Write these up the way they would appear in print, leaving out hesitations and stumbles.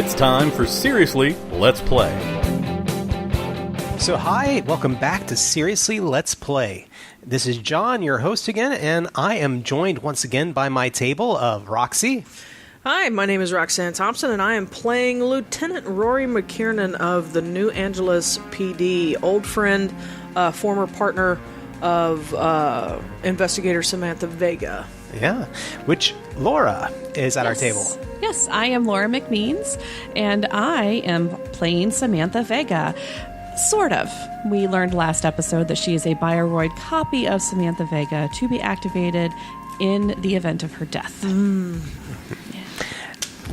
It's time for Seriously, Let's Play. So hi, welcome back to Seriously, Let's Play. This is John, your host again, and I am joined once again by my table of Roxy. Hi, my name is Roxanne Thompson, and I am playing Lieutenant Rory McKiernan of the New Angeles PD, old friend, former partner of investigator Samantha Vega. Yeah, which Laura is at our table. Yes, I am Laura McMeans, and I am playing Samantha Vega. Sort of. We learned last episode that she is a Bioroid copy of Samantha Vega to be activated in the event of her death.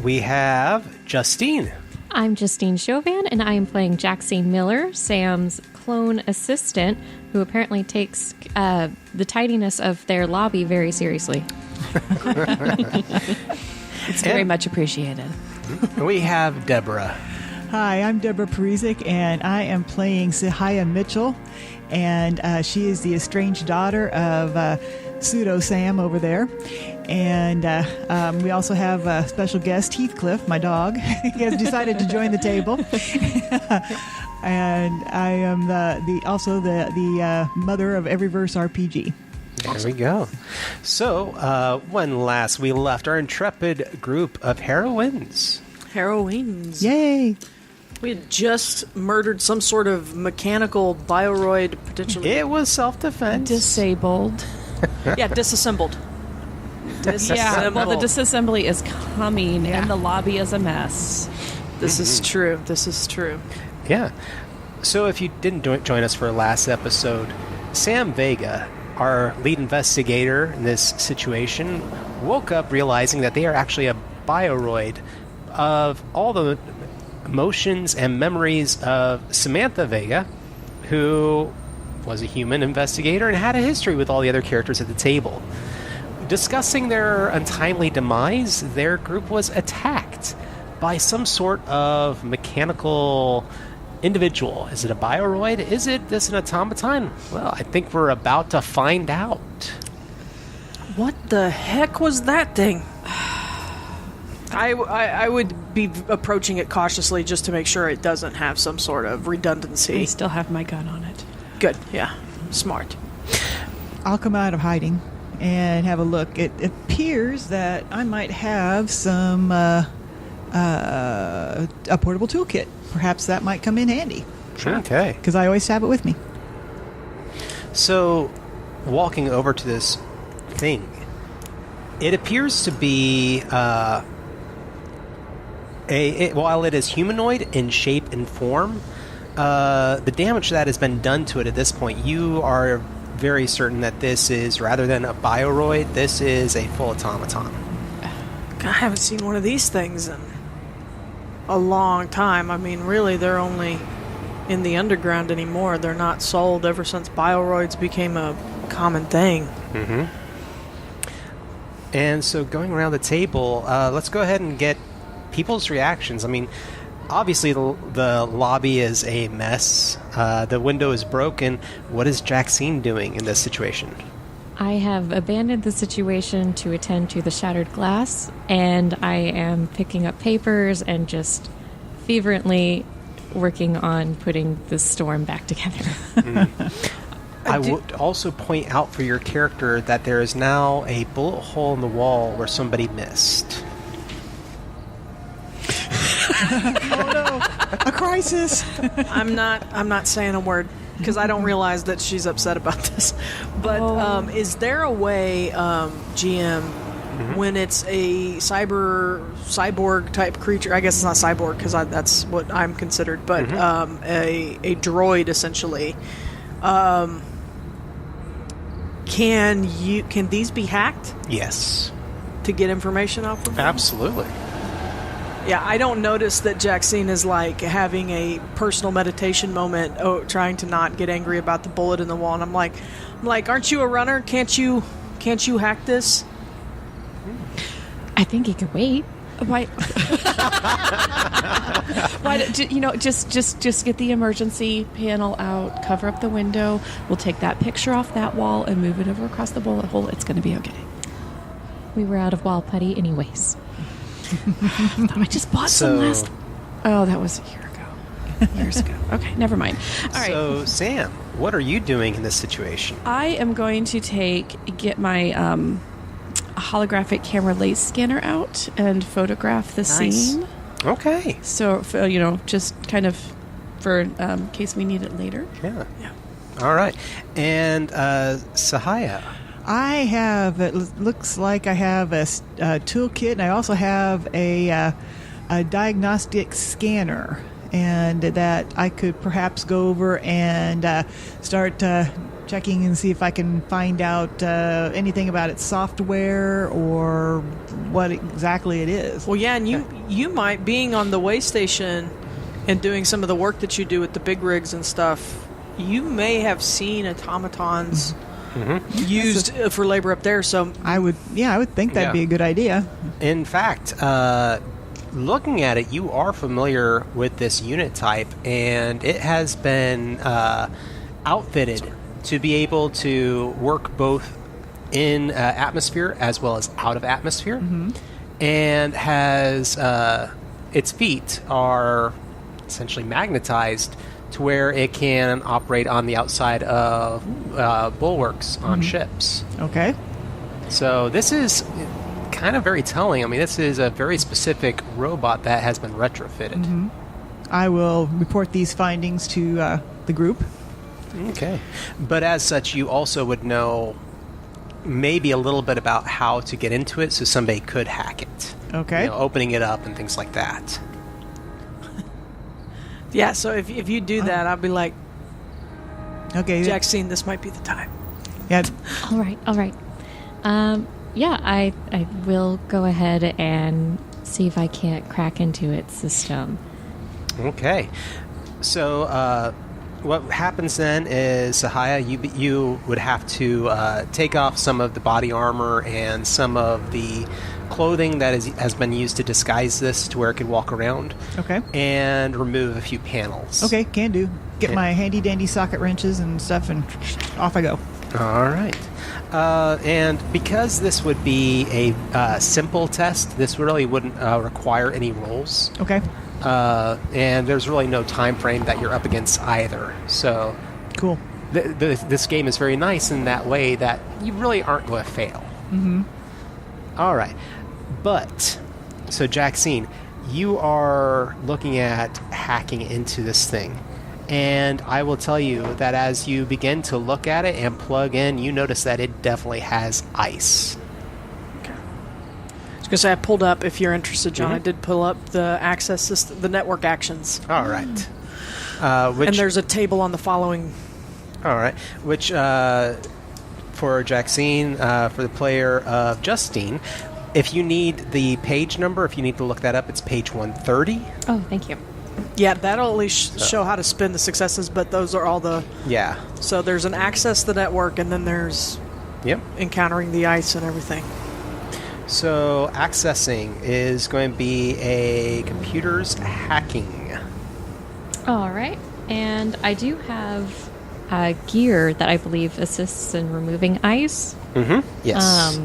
We have Justine. I'm Justine Chauvin, and I am playing Jaxine Miller, Sam's clone assistant, who apparently takes the tidiness of their lobby very seriously. It's very much appreciated. We have Debra. Hi, I'm Debra Parizek, and I am playing Sahaya Mitchell, and she is the estranged daughter of Pseudo Sam over there. And we also have a special guest, Heathcliff, my dog. He has decided to join the table. And I am also the mother of Everyverse RPG. There we go. So, when last we left our intrepid group of heroines. Heroines. Yay! We had just murdered some sort of mechanical Bioroid, potentially. It was self-defense. Disabled. Yeah, disassembled. Yeah, well, the disassembly is coming, and the lobby is a mess. This is true. This is true. Yeah. So if you didn't join us for last episode, Sam Vega, our lead investigator in this situation, woke up realizing that they are actually a Bioroid of all the emotions and memories of Samantha Vega, who was a human investigator and had a history with all the other characters at the table. Discussing their untimely demise, their group was attacked by some sort of mechanical individual. Is it a Bioroid? Is it this an automaton? Well, I think we're about to find out. What the heck was that thing? I would be approaching it cautiously just to make sure it doesn't have some sort of redundancy. I still have my gun on it. Good, yeah. Smart. I'll come out of hiding and have a look. It appears that I might have some a portable toolkit. Perhaps that might come in handy. Okay. Because I always have it with me. So, walking over to this thing, it appears to be while it is humanoid in shape and form, the damage that has been done to it at this point, you are very certain that this is, rather than a Bioroid, this is a full automaton. I haven't seen one of these things in a long time. I mean, really, they're only in the underground anymore. They're not sold ever since Bioroids became a common thing. Mm-hmm. And so going around the table, let's go ahead and get people's reactions. I mean, obviously the lobby is a mess. The window is broken. What is Jaxine doing in this situation? I have abandoned the situation to attend to the shattered glass, and I am picking up papers and just fervently working on putting the storm back together. I would also point out for your character that there is now a bullet hole in the wall where somebody missed. Oh no! A crisis! I'm not saying a word because I don't realize that she's upset about this. But is there a way, GM, when it's a cyborg type creature? I guess it's not cyborg because that's what I'm considered, but a droid essentially. Can these be hacked? Yes. To get information off of them? Absolutely. Yeah, I don't notice that Jaxine is like having a personal meditation moment, trying to not get angry about the bullet in the wall. And I'm like, aren't you a runner? Can't you hack this? I think he could wait. Why? Just get the emergency panel out, cover up the window. We'll take that picture off that wall and move it over across the bullet hole. It's going to be okay. We were out of wall putty anyways. I just bought some last. Oh, that was a year ago. Years ago. Okay, never mind. All right. So, Sam, what are you doing in this situation? I am going to get my holographic camera lace scanner out and photograph the scene. Okay. So, just kind of for case we need it later. Yeah. All right. And Sahaya. I have, it looks like I have a toolkit, and I also have a diagnostic scanner, and that I could perhaps go over and start checking and see if I can find out anything about its software or what exactly it is. Well, yeah, and you might, being on the way station and doing some of the work that you do with the big rigs and stuff, you may have seen automatons used for labor up there. So I would think that'd be a good idea. In fact, looking at it, you are familiar with this unit type, and it has been outfitted to be able to work both in atmosphere as well as out of atmosphere, and has its feet are essentially magnetized to where it can operate on the outside of bulwarks on ships. Okay. So this is kind of very telling. I mean, this is a very specific robot that has been retrofitted. I will report these findings to the group. Okay. But as such, you also would know maybe a little bit about how to get into it so somebody could hack it. Okay. Opening it up and things like that. yeah, so if you do that, I'll be like, okay, Jaxine, this might be the time. Yeah. All right. Yeah, I will go ahead and see if I can't crack into its system. Okay. So what happens then is, Sahaya, you would have to take off some of the body armor and some of the clothing that has been used to disguise this to where it could walk around. Okay. And remove a few panels. Okay, can do. Get my handy dandy socket wrenches and stuff, and off I go. All right. And because this would be a simple test, this really wouldn't require any rolls. Okay. And there's really no time frame that you're up against either. So cool. This game is very nice in that way that you really aren't going to fail. All right. But, so Jaxine, you are looking at hacking into this thing. And I will tell you that as you begin to look at it and plug in, you notice that it definitely has ice. Okay. I was going to say, I pulled up, if you're interested, John, I did pull up the access system, the network actions. All right. And there's a table on the following. All right. Which, for Jaxine, for the player of Justine, if you need the page number, if you need to look that up, it's page 130. Oh, thank you. Yeah, that'll at least show how to spin the successes, but those are all the... Yeah. So there's an access to the network, and then there's encountering the ice and everything. So accessing is going to be a computer's hacking. All right. And I do have gear that I believe assists in removing ice. Yes.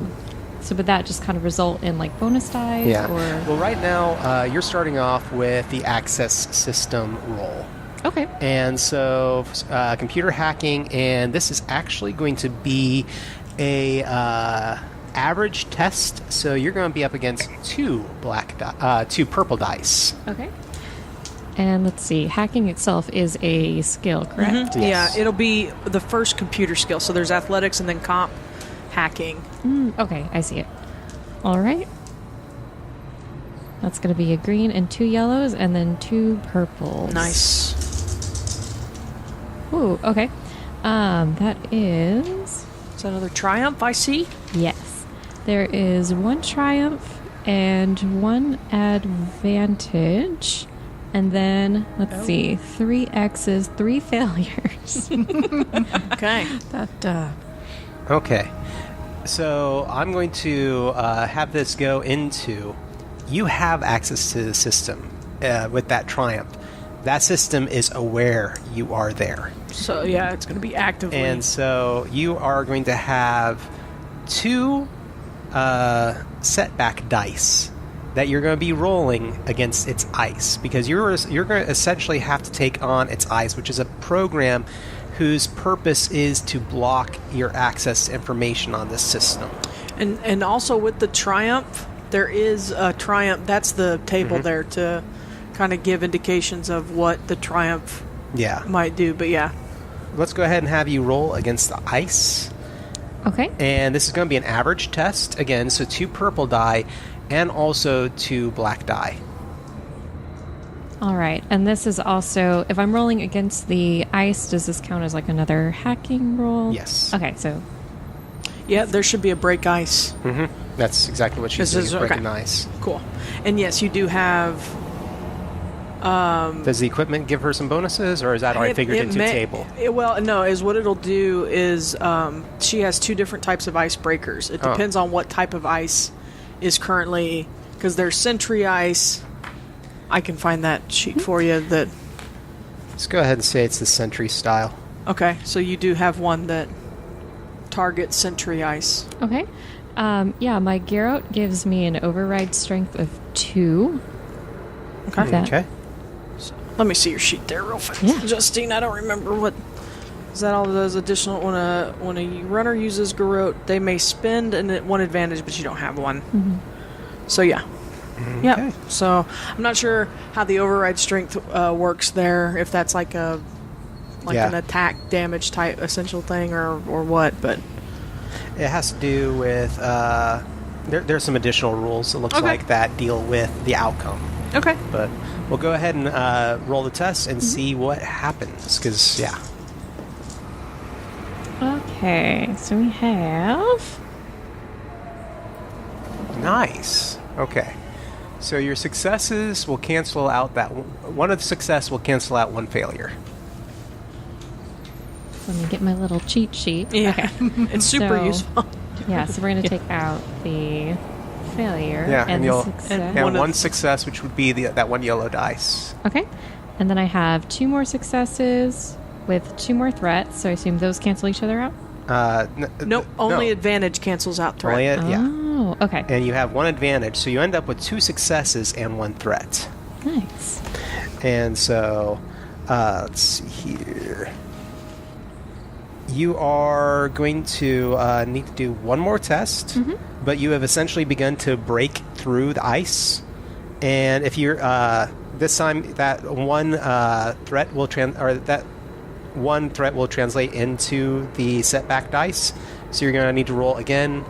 So would that just kind of result in like bonus dice? Yeah. Or? Well, right now you're starting off with the access system roll. Okay. And so computer hacking, and this is actually going to be a average test. So you're going to be up against two purple dice. Okay. And let's see, hacking itself is a skill, correct? Yes. Yeah, it'll be the first computer skill. So there's athletics and then comp hacking. Okay, I see it. All right. That's going to be a green and 2 yellows and then 2 purples. Nice. Ooh, okay. That is... Is that another triumph I see? Yes. There is 1 triumph and 1 advantage. And then, let's see, 3 X's, 3 failures. Okay. Okay. So I'm going to have this go into... You have access to the system with that triumph. That system is aware you are there. So, yeah, it's going to be actively... And so you are going to have 2 setback dice. that you're going to be rolling against its ice, because you're going to essentially have to take on its ice, which is a program whose purpose is to block your access to information on this system. And also with the Triumph, there is a Triumph. That's the table there to kind of give indications of what the Triumph might do. But yeah. Let's go ahead and have you roll against the ice. Okay. And this is going to be an average test, again, so 2 purple die and also 2 black die. All right. And this is also, if I'm rolling against the ice, does this count as like another hacking roll? Yes. Okay, so... Yeah, there should be a break ice. That's exactly what she's doing, breaking ice. Cool. And yes, you do have... Does the equipment give her some bonuses, or is that already figured into the table? Well, no, is what it'll do is she has 2 different types of ice breakers. It depends on what type of ice is currently... Because there's sentry ice... I can find that sheet for you. That. Let's go ahead and say it's the sentry style. Okay, so you do have one that targets sentry ice. Okay. Yeah, my Garrote gives me an override strength of 2. Okay. Okay. So, let me see your sheet there real fast. Yeah. Justine, I don't remember what... Is that all of those additional... When a runner uses Garrote, they may spend one advantage, but you don't have one. So, yeah. Okay. Yeah. So I'm not sure how the override strength works there. If that's like an attack damage type essential thing or what, but it has to do with there's some additional rules. It looks like that deal with the outcome. Okay. But we'll go ahead and roll the test and see what happens. Because Okay, so we have... Nice. Okay. So your successes will cancel out that one of the success will cancel out 1 failure. Let me get my little cheat sheet. Yeah. Okay. It's super useful. Yeah, so we're going to take out the failure and the success. And one success, which would be that 1 yellow dice. Okay. And then I have 2 more successes with 2 more threats, so I assume those cancel each other out? Nope, only advantage cancels out threat. Oh, okay. And you have 1 advantage, so you end up with 2 successes and 1 threat. Nice. And so, let's see here. You are going to need to do 1 more test, but you have essentially begun to break through the ice. And if you're this time, that 1 threat will translate into the setback dice. So you're going to need to roll again,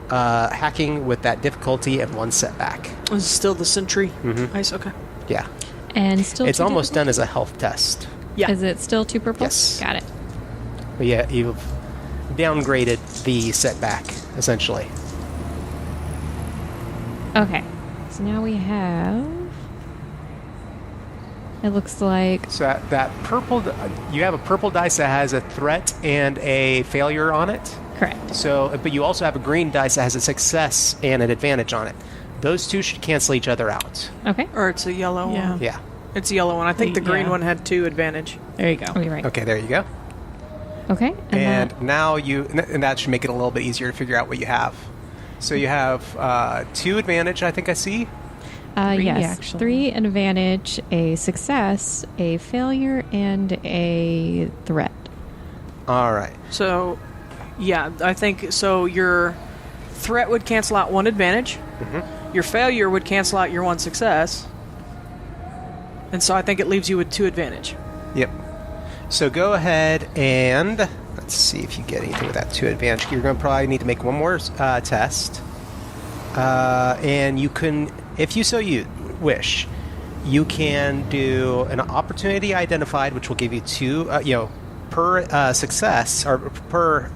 hacking with that difficulty and 1 setback. This is still the sentry ice. Okay. Yeah. And still it's almost difficult? done as a health test. Yeah. Is it still 2 purple? Yes. Got it. But yeah, you've downgraded the setback, essentially. Okay. So now we have... It looks like... So that purple... You have a purple dice that has a threat and a failure on it. Correct. So, but you also have a green dice that has a success and an advantage on it. Those 2 should cancel each other out. Okay. Or it's a yellow one. Yeah. It's a yellow one. I think the green one had 2 advantage. There you go. Oh, you're right. Okay, there you go. Okay. And now and that should make it a little bit easier to figure out what you have. So you have 2 advantage, I think I see. 3, yes. actually. 3 an advantage, a success, a failure, and a threat. All right. So, yeah, I think so. Your threat would cancel out 1 advantage. Your failure would cancel out your 1 success. And so I think it leaves you with 2 advantage. Yep. So go ahead and let's see if you get anything with that 2 advantage. You're going to probably need to make 1 more test. And you can, if you so wish, you can do an opportunity identified, which will give you 2, per success or per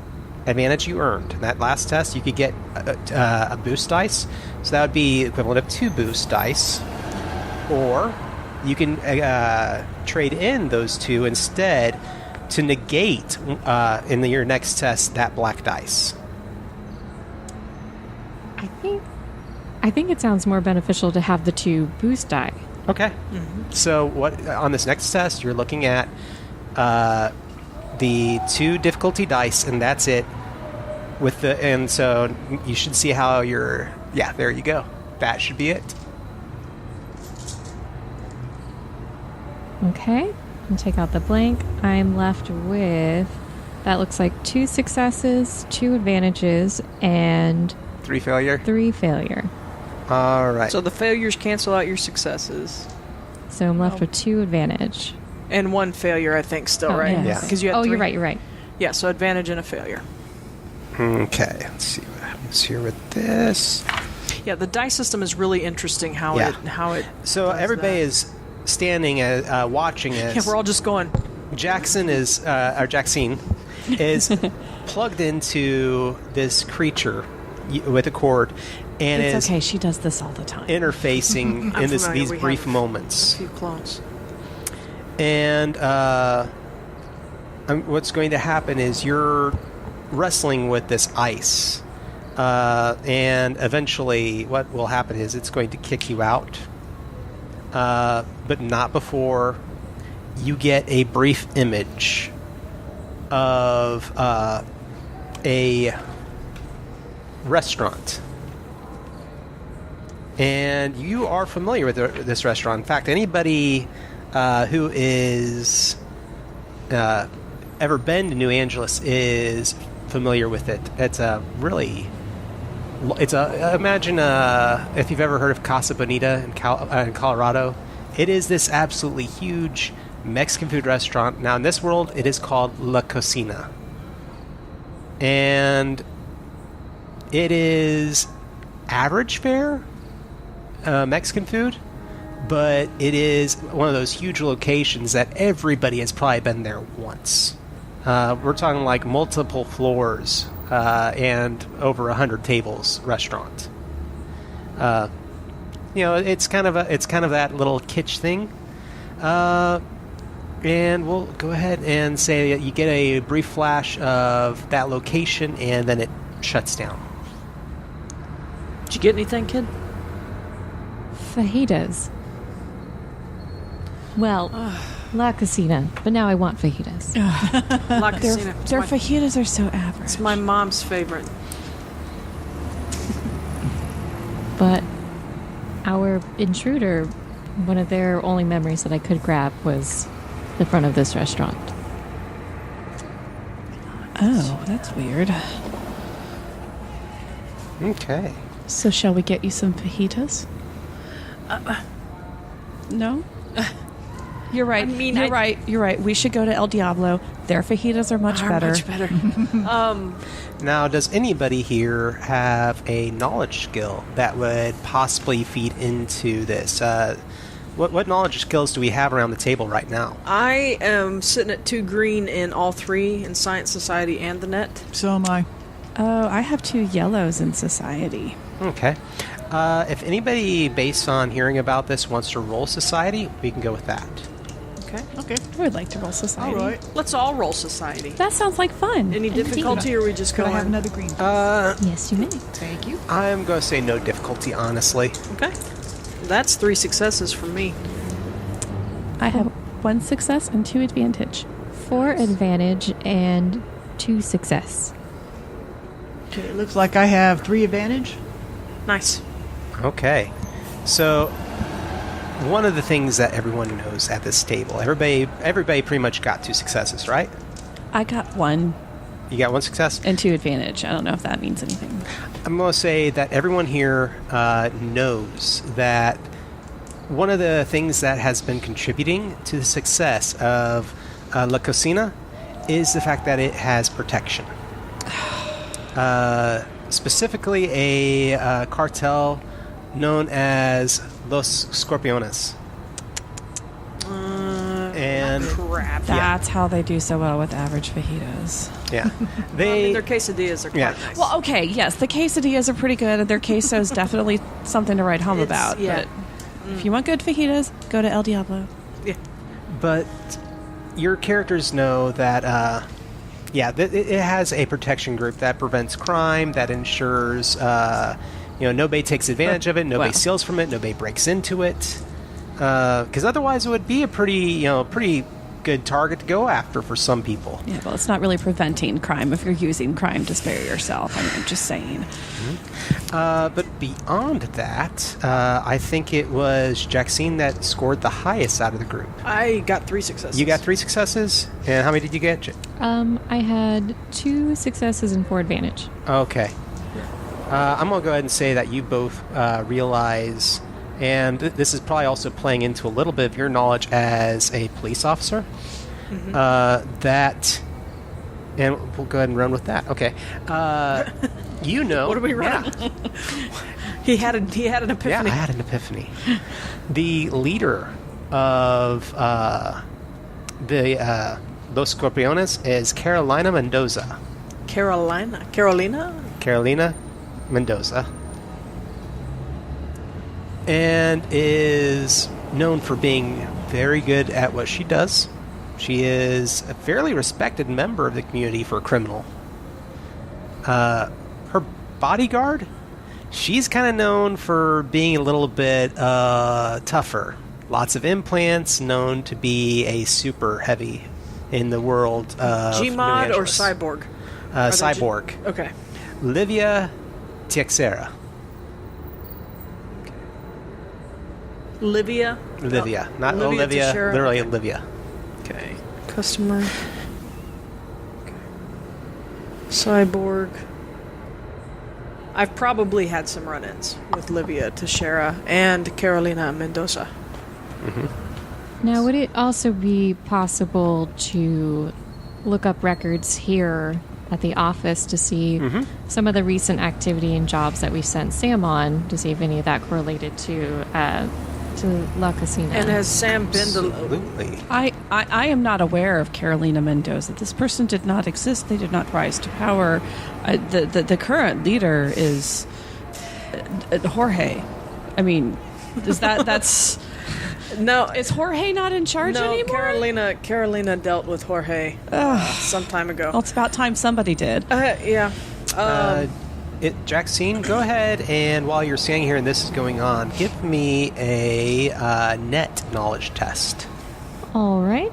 advantage you earned. In that last test, you could get a boost dice. So that would be equivalent of 2 boost dice. Or you can trade in those 2 instead to negate in your next test that black dice. I think it sounds more beneficial to have the 2 boost die. Okay. So what on this next test you're looking at the 2 difficulty dice, and that's it. And so you should see how there you go. That should be it. Okay. And take out the blank. I'm left with, that looks like 2 successes, 2 advantages, and 3 failure. 3 failure. All right. So the failures cancel out your successes. So I'm left with 2 advantage. And 1 failure, I think, still, Oh, right? yes. Yeah. Because you had Oh, 3. you're right. Yeah, so advantage and a failure. Okay. Let's see what happens here with this. Yeah, the dice system is really interesting how Yeah. it So does everybody that. is standing, watching as Yeah, we're all just going. Jaxine is plugged into this creature with a cord, and It's is okay. She does this all the time. interfacing I'm in familiar. these We brief have moments. a few clones. And what's going to happen is you're wrestling with this ice. And eventually what will happen is it's going to kick you out. But not before you get a brief image of a restaurant. And you are familiar with this restaurant. In fact, anybody who is ever been to New Angeles is familiar with it. It's a really... imagine if you've ever heard of Casa Bonita in Colorado. It is this absolutely huge Mexican food restaurant. Now, in this world, it is called La Cocina. And it is average fare Mexican food, but it is one of those huge locations that everybody has probably been there once. We're talking like multiple floors and over 100 tables restaurant. It's kind of that little kitsch thing. And we'll go ahead and say that you get a brief flash of that location, and then it shuts down. Did you get anything, kid? Fajitas. Well, La Casina, but now I want fajitas. La Casina. Their fajitas are so average. It's my mom's favorite. But our intruder, one of their only memories that I could grab was the front of this restaurant. Oh, that's weird. Okay. So shall we get you some fajitas? No? You're right. I mean, You're right. You're right. We should go to El Diablo. Their fajitas are much better. Much better. Now, does anybody here have a knowledge skill that would possibly feed into this? What knowledge skills do we have around the table right now? I am sitting at 2 green in all 3, in Science, Society, and the Net. So am I. Oh, I have 2 yellows in society. Okay. If anybody, based on hearing about this, wants to roll society, we can go with that. Okay. Okay. I would like to roll society. All right. Let's all roll Society. That sounds like fun. Any difficulty, or we just Could go I have on? another green? Yes, you may. Thank you. I'm going to say no difficulty, honestly. Okay. That's 3 successes from me. I have 1 success and 2 advantage. 4 advantage and 2 success. Okay, it looks like I have 3 advantage. Nice. Okay. So, one of the things that everyone knows at this table, everybody pretty much got 2 successes, right? I got 1 You got 1 success? and 2 advantage. I don't know if that means anything. I'm going to say that everyone here knows that one of the things that has been contributing to the success of La Cocina is the fact that it has protection. Specifically a cartel known as Los Scorpiones. And Crap. That's how they do so well with average fajitas. yeah, I they mean, their quesadillas are quite Yeah. nice. Well, okay, yes, the quesadillas are pretty good, and their queso is definitely something to write home It's- about. yeah. But if you want good fajitas, go to El Diablo. yeah. but your characters know that it has a protection group that prevents crime, that ensures nobody takes advantage of it, nobody Well. steals from it, nobody breaks into it, because otherwise it would be a pretty good target to go after for some people. Yeah, well, it's not really preventing crime if you're using crime to spare yourself. I'm just saying. But beyond that, I think it was Jaxine that scored the highest out of the group. I got 3 successes. You got 3 successes? And how many did you get? I had 2 successes and 4 advantage. Okay. I'm going to go ahead and say that you both realize, and this is probably also playing into a little bit of your knowledge as a police officer, that, and we'll go ahead and run with that. Okay. You know. What do we run? Yeah. He had an epiphany. Yeah, I had an epiphany. The leader of the Los Scorpiones is Carolina Mendoza. Carolina Mendoza. And is known for being very good at what she does. She is a fairly respected member of the community for a criminal. Her bodyguard, she's kind of known for being a little bit tougher. Lots of implants, known to be a super heavy in the world of Gmod New or Angeles. Cyborg? Cyborg. Okay. Livia Teixeira. Livia, Not Olivia, Teixeira. literally Olivia. Okay. Customer. Okay. Cyborg. I've probably had some run-ins with Livia Teixeira and Carolina Mendoza. Now, would it also be possible to look up records here at the office to see some of the recent activity and jobs that we've sent Sam on, to see if any of that correlated to La Casina? And has Sam been to... Absolutely. I am not aware of Carolina Mendoza. This person did not exist. They did not rise to power. The current leader is Jorge. I mean, is that's... No, Is Jorge not in charge anymore? Carolina dealt with Jorge some time ago. Well, it's about time somebody did. Yeah. Jaxine, go ahead, and while you're standing here and this is going on, give me a net knowledge test. All right.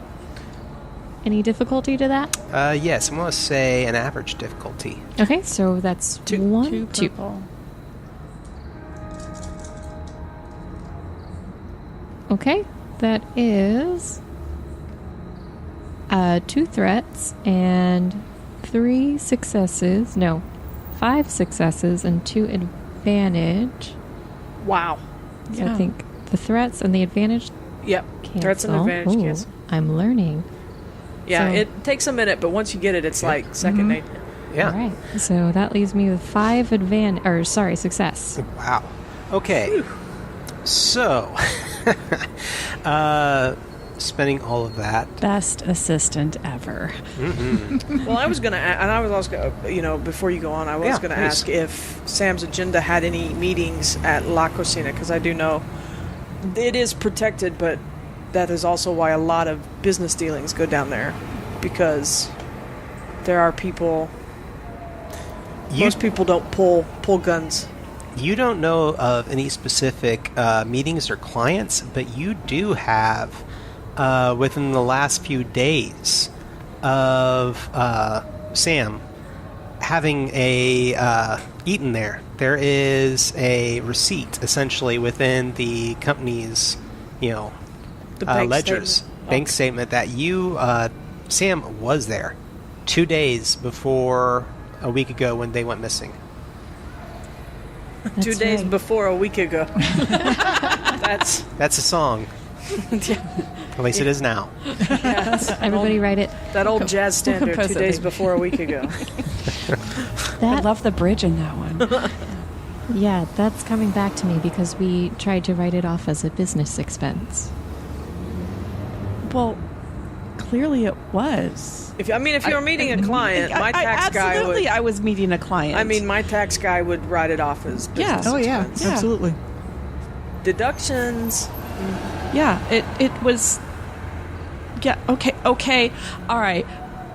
Any difficulty to that? Yes, I'm going to say an average difficulty. Okay, so that's Two two. purple. Okay, that is 2 threats and 3 successes. No, 5 successes and 2 advantage. Wow. So Yeah. I think the threats and the advantage Yep. cancel. Threats and advantage Ooh, cancel. I'm learning. Yeah, So- it takes a minute, but once you get it, it's like second nature. Yeah. All right. So that leaves me with 5 success. Wow. Okay. So, spending all of that. Best assistant ever. Well, I was going to, and I was also, before you go on, I was Yeah, going to please. ask if Sam's agenda had any meetings at La Cocina, because I do know it is protected, but that is also why a lot of business dealings go down there, because there are people. Most people don't pull guns. You don't know of any specific meetings or clients, but you do have, within the last few days of Sam having a eaten there. There is a receipt, essentially, within the company's, The bank ledgers, statement. bank statement, that you, Sam was there 2 days before a week ago when they went missing. That's 2 days right. before a week ago. That's That's a song. yeah, At least it is now. Everybody write it. that old jazz standard. 2 Compose it. days before a week ago. I That love the bridge in that one. Yeah, that's coming back to me because we tried to write it off as a business expense. Well, clearly it was. If you were meeting a client, my tax guy would. I was meeting a client. My tax guy would write it off as Yeah. business Oh, yeah, expense. Yeah. absolutely. Deductions. Yeah, it was. Yeah, okay, all right.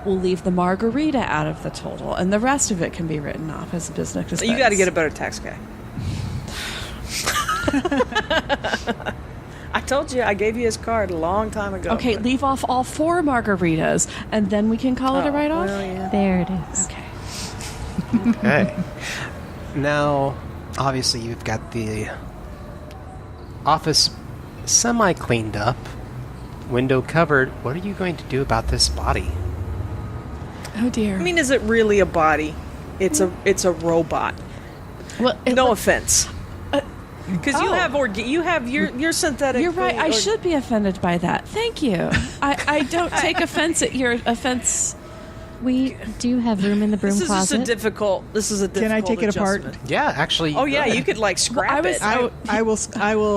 We'll leave the margarita out of the total, and the rest of it can be written off as a business expense. You got to get a better tax guy. I told you, I gave you his card a long time ago. Okay, leave off all 4 margaritas, and then we can call it a write-off? Well, yeah. There it is. Okay. Okay. Now, obviously, you've got the office semi-cleaned up, window covered. What are you going to do about this body? Oh, dear. I mean, is it really a body? It's a robot. Well, No offense. Because you have your synthetic. You're right. thing, I or- should be offended by that. Thank you. I don't take offense at your offense. We do have room in the broom This is closet. just a difficult. This is a difficult. Can I take it apart? adjustment. Yeah, actually. Oh yeah, you could like scrap it. I will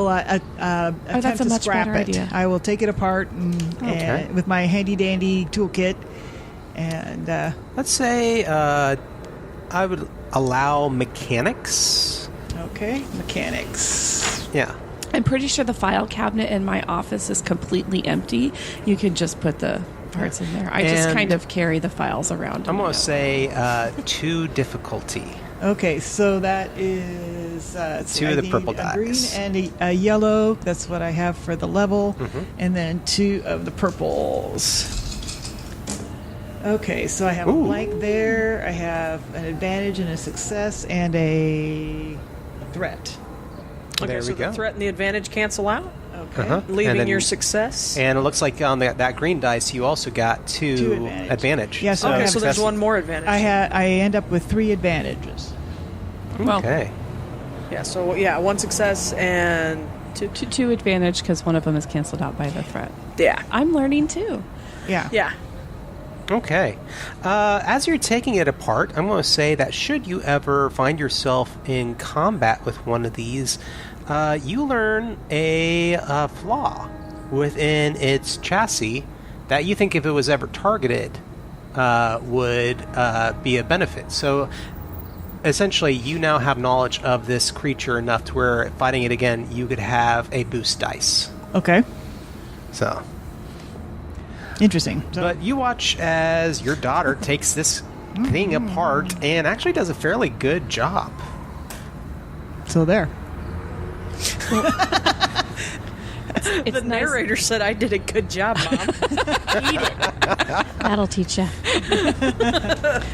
attempt that's a to much scrap better it. idea. I will take it apart and with my handy dandy toolkit, and Let's say I would allow mechanics. okay, mechanics. Yeah. I'm pretty sure the file cabinet in my office is completely empty. You can just put the parts in there. I just And kind of carry the files around. I'm going to say 2 difficulty. Okay, so that is Two of the purple a green dice. and a yellow. That's what I have for the level, Mm-hmm. and then 2 of the purples. Okay, so I have a Ooh. blank there. I have an advantage and a success and a threat. Okay, There so we go. the threat and the advantage cancel out, Okay. Uh-huh. leaving And then- your success. And it looks like on that green dice, you also got 2 Two advantage. Yeah, so I Okay, have so there's success- one more advantage. I end up with 3 advantages. Well, Okay. Yeah. So yeah, 1 success and 2. 2 advantage because one of them is canceled out by the threat. Yeah. I'm learning too. Yeah. Yeah. Okay. As you're taking it apart, I'm going to say that should you ever find yourself in combat with one of these, you learn a flaw within its chassis that you think if it was ever targeted would be a benefit. So essentially, you now have knowledge of this creature enough to where fighting it again, you could have a boost dice. Okay. So... Interesting. So, But you watch as your daughter takes this thing apart and actually does a fairly good job. so there. It's The nice. narrator said I did a good job, Mom. Eat it. That'll teach you.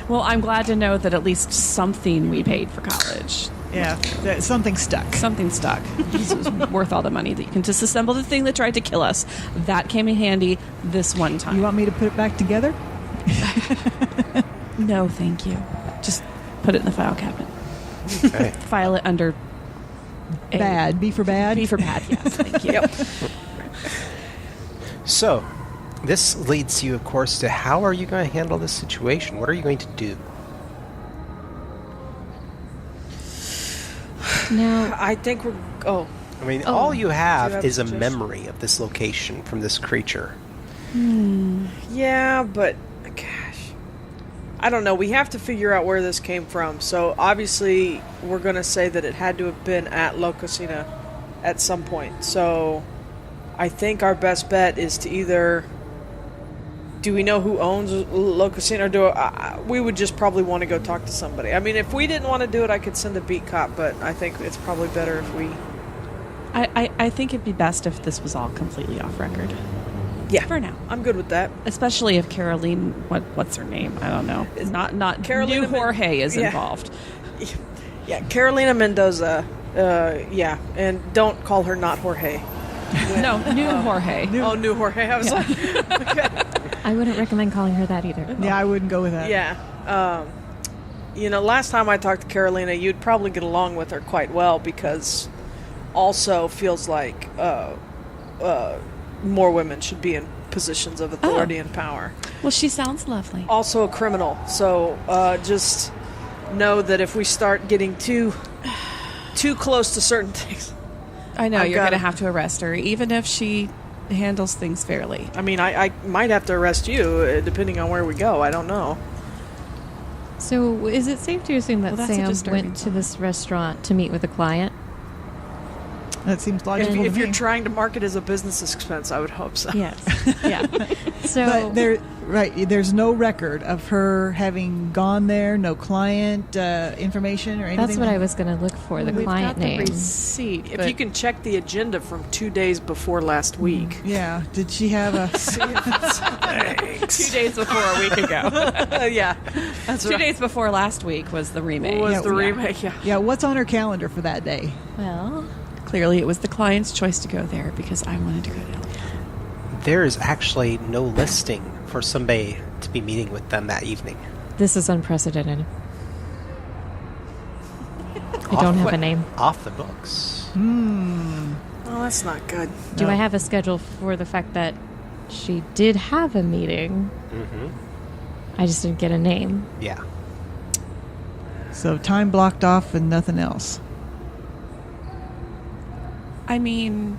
Well, I'm glad to know that at least something we paid for college. Yeah, something stuck. Something stuck. This was worth all the money that you can disassemble the thing that tried to kill us. That came in handy this one time. You want me to put it back together? No, thank you. Just put it in the file cabinet. Okay. File it under A. Bad. B for bad? B for bad, yes. Thank you. Yep. So, this leads you, of course, to how are you going to handle this situation? What are you going to do? Now, I think we're. Oh. I mean, Oh. all you Do you have have is a suggestions? memory of this location from this creature. Yeah, but gosh, I don't know. We have to figure out where this came from. So obviously, we're going to say that it had to have been at La Cocina at some point. So I think our best bet is to either. Do we know who owns La Cocina, or we would just probably want to go talk to somebody? I mean, if we didn't want to do it, I could send a beat cop, but I think it's probably better if we. I think it'd be best if this was all completely off record. Yeah, For now. I'm good with that. Especially if Caroline, what's her name? I don't know. Not Carolina new Jorge is yeah. involved. Yeah, Carolina Mendoza. Yeah, and don't call her not Jorge. No, new Jorge. Oh, new Jorge. I was like, I wouldn't recommend calling her that either. Yeah, I wouldn't go with that. yeah. Last time I talked to Carolina, you'd probably get along with her quite well because also feels like more women should be in positions of authority and power. Well, she sounds lovely. Also a criminal, so just know that if we start getting too close to certain things, I know, I've you're got going to it. have to arrest her, even if she handles things fairly. I mean, I might have to arrest you depending on where we go. I don't know. So, is it safe to assume that Well, that's a Sam disturbing went to this restaurant to meet with a client? That seems logical to If me. you're trying to market as a business expense, I would hope so. Yes. Yeah. So But there's no record of her having gone there, no client information or anything. that's what I was going to look for, the We've client got the name. receipt. If but you can check the agenda from 2 days before last week. Yeah. Did she have a? 2 days before a week ago. Yeah, that's 2 days before last week was the remake. Was Yeah, the yeah. remake? Yeah. Yeah. What's on her calendar for that day? Well, Clearly, it was the client's choice to go there because I wanted to go there. There is actually no listing for somebody to be meeting with them that evening. this is unprecedented. I don't have a name. Off the books. Oh, that's not good. Do No. I have a schedule for the fact that she did have a meeting? I just didn't get a name. Yeah. So time blocked off and nothing else. I mean,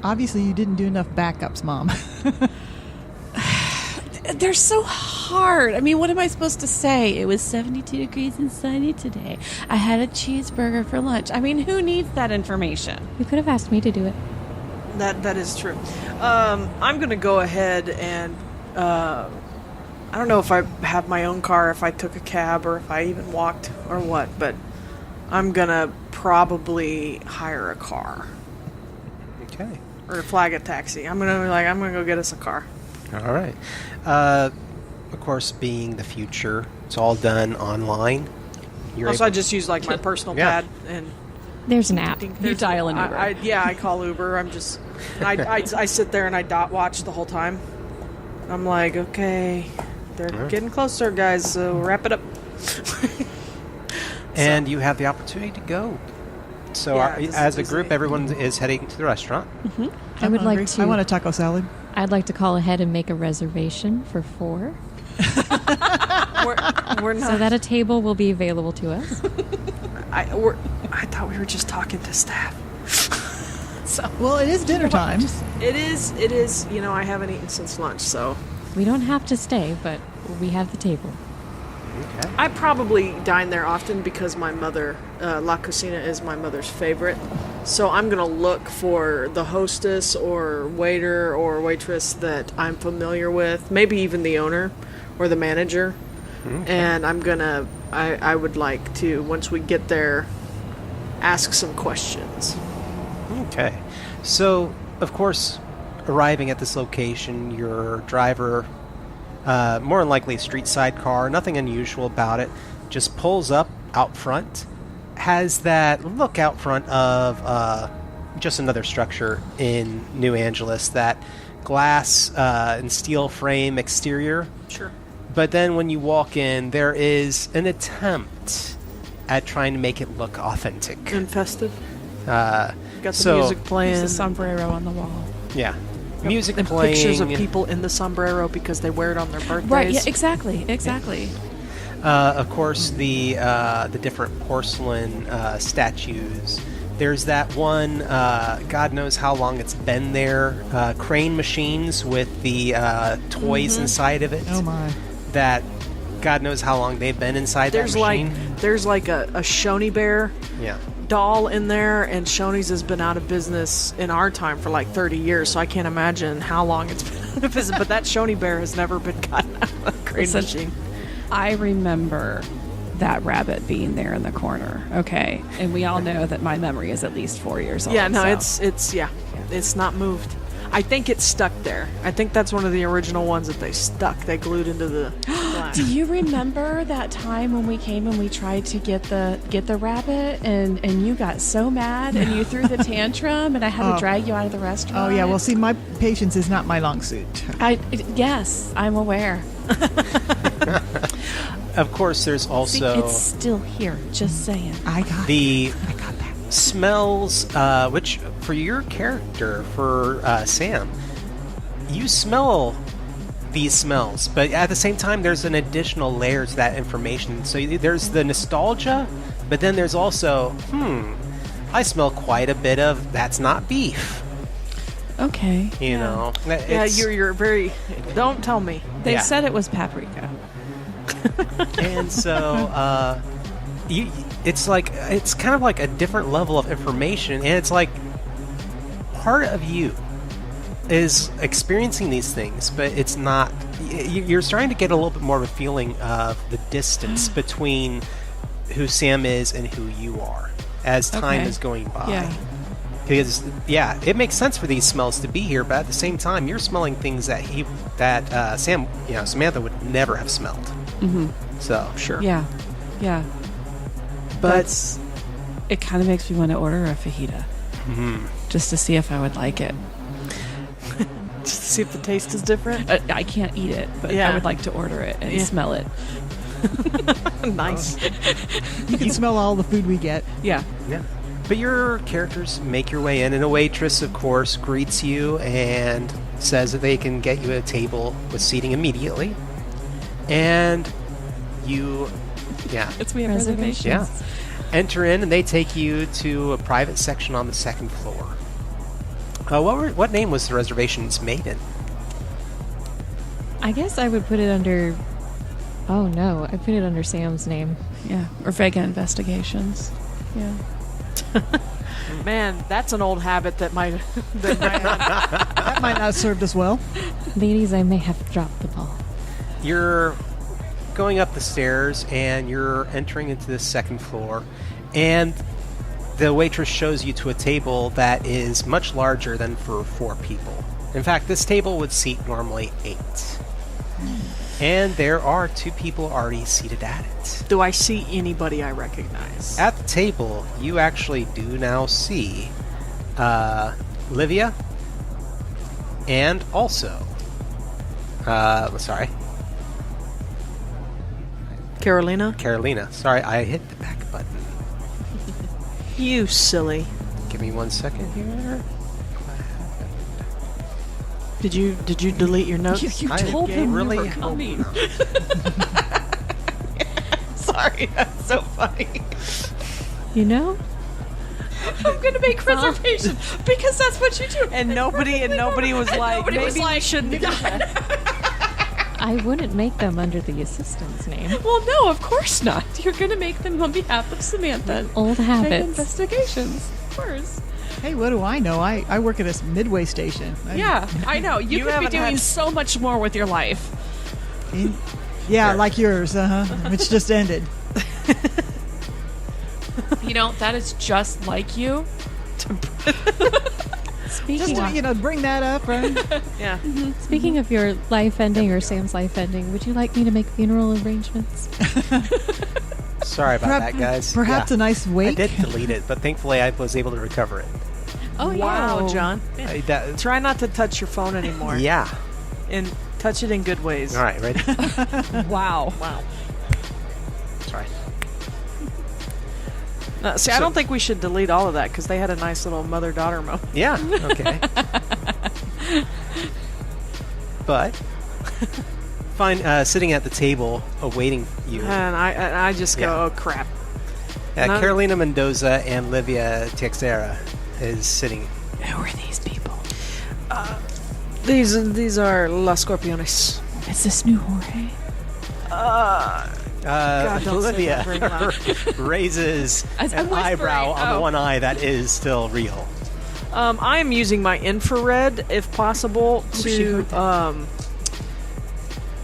Obviously, you didn't do enough backups, Mom. they're so hard. I mean, what am I supposed to say? It was 72 degrees and sunny today. I had a cheeseburger for lunch. I mean, who needs that information? You could have asked me to do it. That is true. I'm going to go ahead and I don't know if I have my own car, if I took a cab, or if I even walked, or what. But I'm going to probably hire a car Okay. or flag a taxi. I'm going to go get us a car. All right. Of course, being the future, it's all done online. You're Also, I able- just use like my personal Yeah. pad and. There's an app. You dial an Uber. I call Uber. I'm just, and I sit there and I dot watch the whole time. I'm like, okay, they're getting closer, guys. So wrap it up. and you have the opportunity to go. So Yeah, this as a is group, it. everyone is heading to the restaurant. I would hungry. like to. I want a taco salad. I'd like to call ahead and make a reservation for 4, We're not. so that a table will be available to us. I thought we were just talking to staff. Well, it is dinner time. It is. You know, I haven't eaten since lunch, so We don't have to stay, but we have the table. Okay. I probably dine there often because my mother, La Cocina, is my mother's favorite. So I'm gonna look for the hostess or waiter or waitress that I'm familiar with, maybe even the owner or the manager. And I would like to, once we get there, ask some questions. Okay. So, of course, arriving at this location, your driver, more than likely a street side car, nothing unusual about it, just pulls up out front, has that look out front of just another structure in New Angeles, that glass and steel frame exterior. Sure. But then when you walk in, there is an attempt at trying to make it look authentic. And festive. Uh, Got the so- music playing. There's a sombrero on the wall. Yeah. Music and playing. pictures of people in the sombrero because they wear it on their birthdays. Right, yeah, exactly. Of course, the different porcelain statues. There's that one, God knows how long it's been there, crane machines with the toys inside of it. Oh my! That God knows how long they've been inside There's that like machine. there's like a Shoney bear Yeah. doll in there, and Shoney's has been out of business in our time for like 30 years, so I can't imagine how long it's been out of business. But that Shoney bear has never been gotten out of a crane Listen, machine. I remember that rabbit being there in the corner. Okay, and we all know that my memory is at least 4 years old. Yeah, no, so. it's not moved. I think it's stuck there. I think that's one of the original ones that they stuck. They glued into the glass. Do you remember that time when we came and we tried to get the rabbit and you got so mad and you threw the tantrum and I had to drag you out of the restaurant? Oh yeah. Well, see, my patience is not my long suit. Yes, I'm aware. Of course, there's also It's still here. Just saying. I got that. smells, which for your character, for Sam, you smell these smells, but at the same time, there's an additional layer to that information. So there's the nostalgia, but then there's also, I smell quite a bit of that's not beef. Okay. You know, Yeah, you're very. Don't tell me. They Yeah. said it was paprika. And so, it's kind of like a different level of information, and it's like part of you is experiencing these things, but it's not. You're starting to get a little bit more of a feeling of the distance between who Sam is and who you are as time is going by. Yeah. Because it makes sense for these smells to be here, but at the same time, you're smelling things that Samantha would never have smelled. Mm-hmm. So sure. Yeah. But it kind of makes me want to order a fajita, just to see if I would like it. Just to see if the taste is different. I can't eat it, but I would like to order it and smell it. Nice. You can smell all the food we get. Yeah. But your characters make your way in, and a waitress, of course, greets you and says that they can get you a table with seating immediately. And you, It's we have reservations. Yeah. Enter in, and they take you to a private section on the second floor. What name was the reservations made in? I guess I would put it under... Oh, no. I put it under Sam's name. Yeah. Or Vega Investigations. Yeah. Man, that's an old habit that might That might not have served us well. Ladies, I may have dropped the ball. You're going up the stairs, and you're entering into the second floor, and the waitress shows you to a table that is much larger than for 4 people. In fact, this table would seat normally 8. And there are 2 people already seated at it. Do I see anybody I recognize? At the table, you actually do now see Livia, and also, Carolina. Sorry, I hit the back button. You silly. Give me 1 second here. Did you delete your notes? You I told him really we were coming. Sorry, that's so funny. You know? I'm going to make reservations because that's what you do. And nobody was like, nobody maybe was you like, shouldn't do that. I wouldn't make them under the assistant's name. Well, no, of course not. You're going to make them on behalf of Samantha. Old Vega habits. Investigations, of course. Hey, what do I know? I work at a midway station. Yeah, I know. You could be haven't doing had- so much more with your life. Yeah, like yours, which just ended. You know, that is just like you. Speaking, Just bring that up, right? Yeah. speaking of your life ending or Sam's life ending, would you like me to make funeral arrangements? Sorry about that, guys. Perhaps Yeah. a nice I wake. did delete it, but thankfully I was able to recover it. Oh, Wow, yeah. John. Try not to touch your phone anymore. Yeah. And touch it in good ways. All right, ready? Wow. Wow. Sorry. No, see, I don't think we should delete all of that because they had a nice little mother-daughter moment. Yeah, okay. But, sitting at the table awaiting you, And I just go, Yeah. oh, crap. None- Carolina Mendoza and Livia Texera is sitting. Who are these people? These are Las Scorpiones. Is this new Jorge? God, don't say Olivia that very loud. raises As I'm an eyebrow whispering, on the oh. one eye that is still real. I am using my infrared, if possible, she heard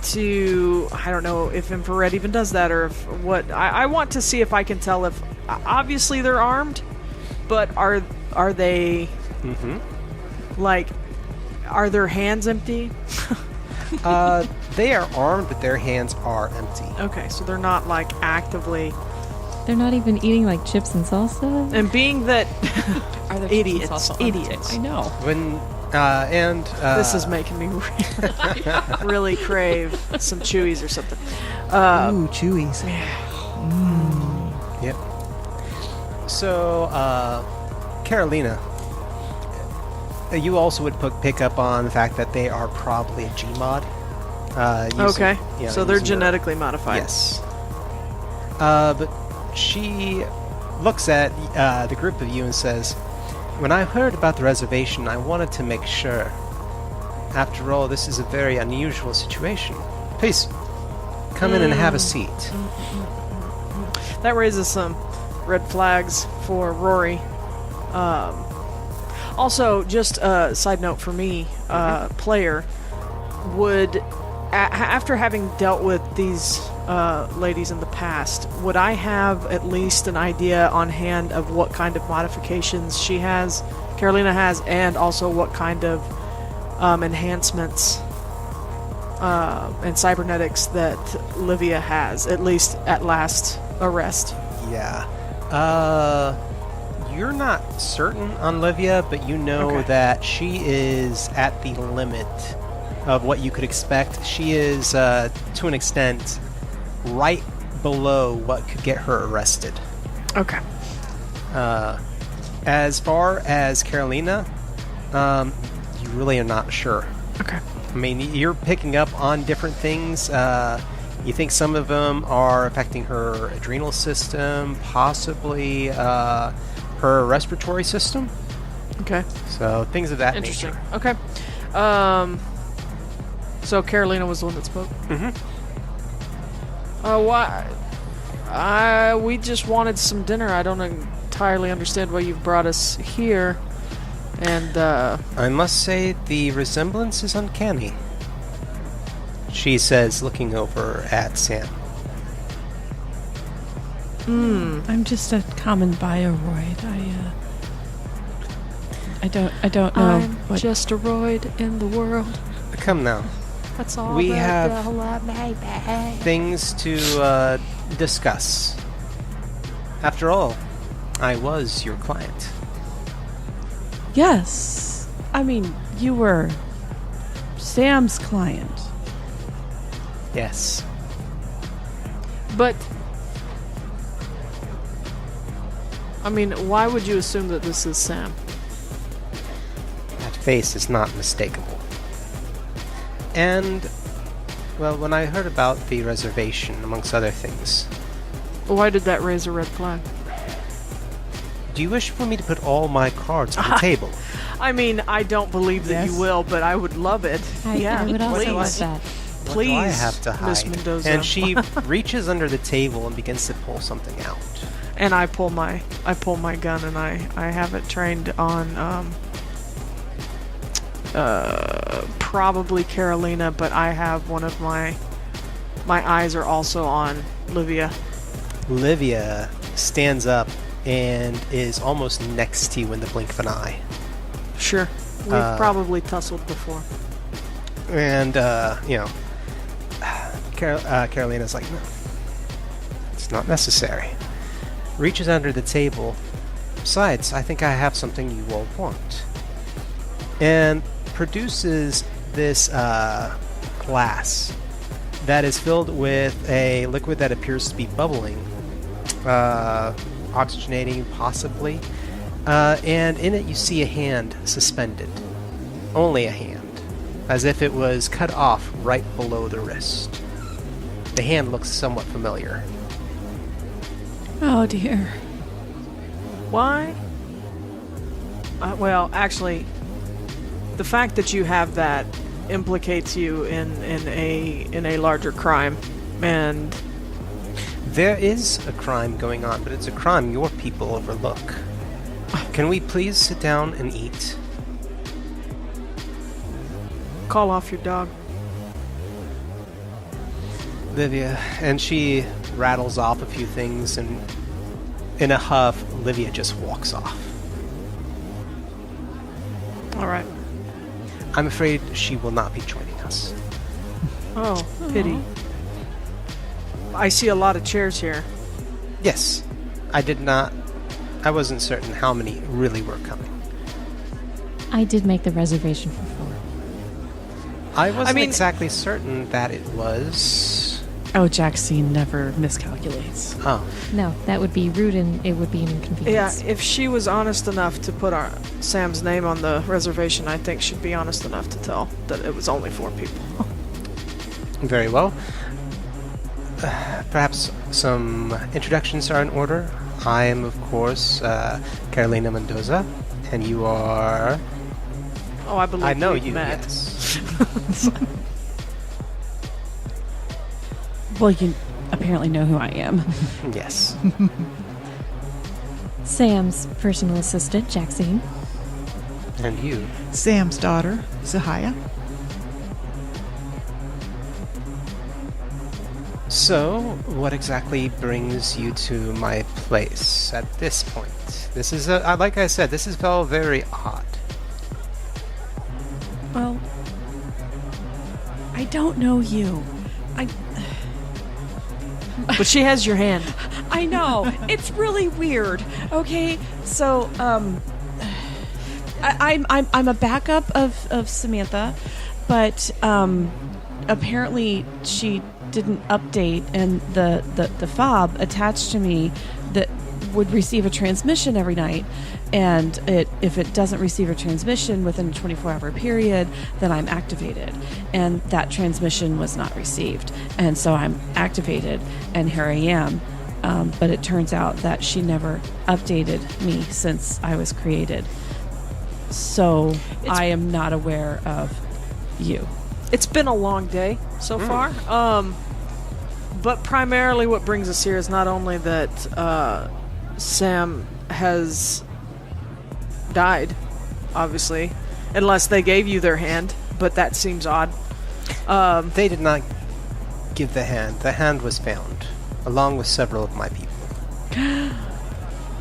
to I don't know if infrared even does that or if what. I want to see if I can tell if obviously they're armed, but are they like are their hands empty? They are armed, but their hands are empty. Okay, so they're not like actively. They're not even eating like chips and salsa? And being that Are there Idiots, also on the idiots. table? I know. When this is making me really crave some Chewies or something. Ooh, Chewies. Yep. So, Carolina, you also would pick up on the fact that they are probably a Gmod. Okay, so they're using their- genetically modified. Yes. But she looks at the group of you and says, "When I heard about the reservation, I wanted to make sure. After all, this is a very unusual situation. Please, come in and have a seat." That raises some red flags for Rory. Also, just a side note for me, player, would, after having dealt with these ladies in the past, would I have at least an idea on hand of what kind of modifications Carolina has, and also what kind of enhancements and cybernetics that Livia has, at least at last arrest? Yeah. You're not certain on Livia, but you know that she is at the limit of what you could expect. She is, to an extent, right below what could get her arrested. Okay. As far as Carolina, you really are not sure. Okay. I mean, you're picking up on different things. You think some of them are affecting her adrenal system, possibly her respiratory system. Okay. So things of that Interesting. nature. Okay. So Carolina was the one that spoke? Mm-hmm. Why? We just wanted some dinner. I don't entirely understand why you've brought us here. And, I must say the resemblance is uncanny, she says, looking over at Sam. I'm just a common bioroid. I don't know. I'm what just a roid in the world. Come now. That's all. We that have the whole lot, baby. things to discuss. After all, I was your client. Yes. I mean, you were Sam's client. Yes. But, I mean, why would you assume that this is Sam? That face is not mistakable. And, well, when I heard about the reservation, amongst other things, Why did that raise a red flag? do you wish for me to put all my cards on the table? I mean, I don't believe that Yes. you will, but I would love it. I would also please. love that. What Please, do I have to Miss hide? Mendoza. And she reaches under the table and begins to pull something out. And I pull my gun and I have it trained on probably Carolina, but I have one of my eyes are also on Livia. Livia stands up and is almost next to you in the blink of an eye. Sure. We've probably tussled before. And, Carolina's like, no, it's not necessary. Reaches under the table. Besides, I think I have something you all want. And produces this glass that is filled with a liquid that appears to be bubbling, oxygenating possibly. And in it you see a hand suspended. Only a hand. As if it was cut off right below the wrist. The hand looks somewhat familiar. Oh dear. Why? Well, actually, the fact that you have that implicates you in a larger crime, and There is a crime going on, but it's a crime your people overlook. Can we please sit down and eat? call off your dog. Livia, and she rattles off a few things, and in a huff, Livia just walks off. All right. I'm afraid she will not be joining us. Oh, pity. I see a lot of chairs here. Yes, I wasn't certain how many really were coming. I did make the reservation for 4. I wasn't mean- exactly certain that it was... Oh, Jaxine never miscalculates. Oh, No, that would be rude and it would be an Yeah, inconvenience. if she was honest enough to put Sam's name on the reservation, I think she'd be honest enough to tell that it was only 4 people. very well. Perhaps some introductions are in order. I am, of course, Carolina Mendoza, and you are... Oh, I believe I know we've you, met. yes. Well, apparently know who I am. Yes. Sam's personal assistant, Jaxine. And you. Sam's daughter, Sahaya. So, what exactly brings you to my place at this point? This is, like I said, this is all very odd. Well, I don't know you. But she has your hand. I know. It's really weird. Okay, so I'm a backup of Samantha, but apparently she didn't update, and the fob attached to me that would receive a transmission every night, and if it doesn't receive a transmission within a 24-hour period, then I'm activated, and that transmission was not received, and so I'm activated, and here I am. But it turns out that she never updated me since I was created, so I am not aware of you. It's been a long day so far. But primarily what brings us here is not only that Sam has died, obviously, unless they gave you their hand, but that seems odd. They did not give the hand. The hand was found, along with several of my people.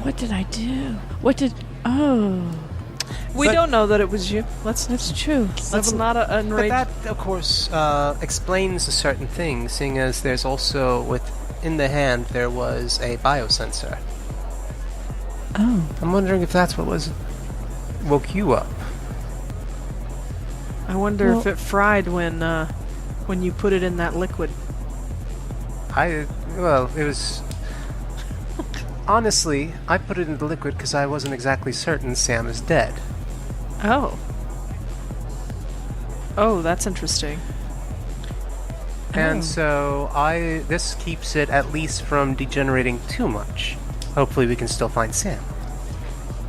What did I do? Oh... We don't know that it was you. That's true. Let's not enrage. But that, of course, explains a certain thing, seeing as there's also, within the hand, there was a biosensor. Oh. I'm wondering if that's what woke you up. I wonder if it fried when you put it in that liquid. It was... Honestly, I put it in the liquid because I wasn't exactly certain Sam is dead. Oh, that's interesting. And so this keeps it at least from degenerating too much. Hopefully we can still find Sam.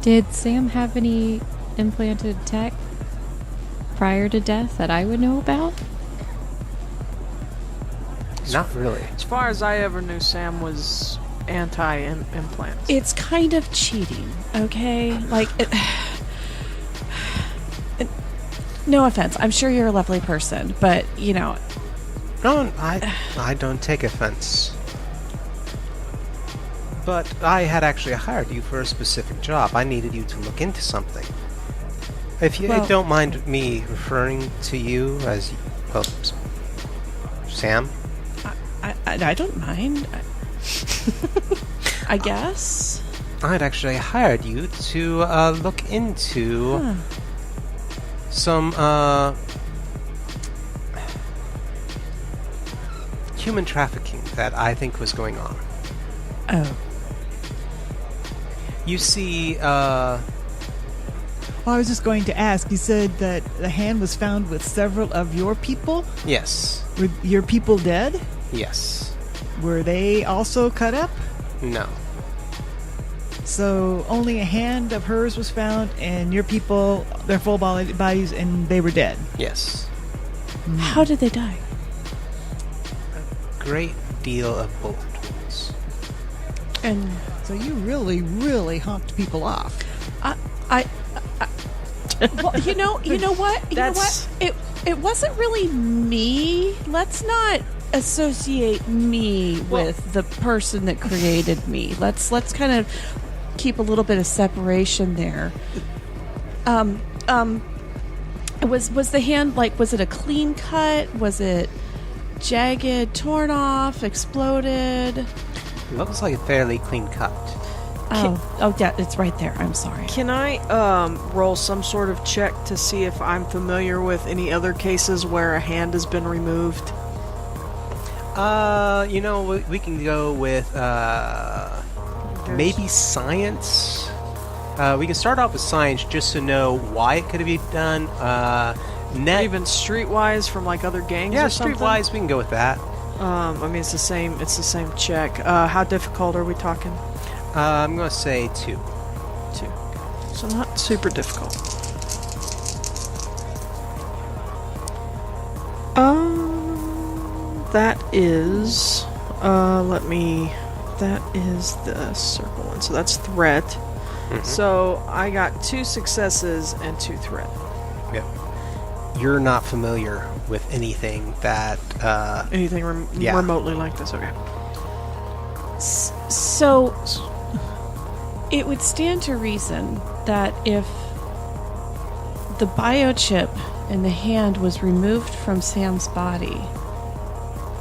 Did Sam have any implanted tech prior to death that I would know about? Not really. As far as I ever knew, Sam was anti-implants. It's kind of cheating, okay? Like, no offense. I'm sure you're a lovely person, but, you know... No, I don't take offense. But I had actually hired you for a specific job. I needed you to look into something. If you don't mind me referring to you as... Well, Sam? I don't mind. I guess. I'd actually hired you to look into some human trafficking that I think was going on. Oh. You see, Well, I was just going to ask, you said that the hand was found with several of your people? yes. Were your people dead? Yes. Were they also cut up? No. So only a hand of hers was found, and your people, their full bodies, and they were dead. Yes. How did they die? Great deal of bullet wounds. And So you really, really honked people off. well, you know what? It wasn't really me. Let's not associate me with the person that created me. Let's kind of keep a little bit of separation there. Was the hand, like, was it a clean cut? Was it jagged, torn off, exploded? It looks like a fairly clean cut. Oh, yeah, it's right there. I'm sorry. Can I roll some sort of check to see if I'm familiar with any other cases where a hand has been removed? We can go with maybe science. We can start off with science just to know why it could have been done. Or even streetwise from like other gangs or something? Yeah, streetwise, we can go with that. It's the same check. How difficult are we talking? I'm going to say 2. 2. So not super difficult. That is That is the circle one, so that's threat. Mm-hmm. So I got 2 successes and 2 threat. Yep. You're not familiar with anything that... Anything yeah. remotely like this, okay. So, it would stand to reason that if the biochip in the hand was removed from Sam's body,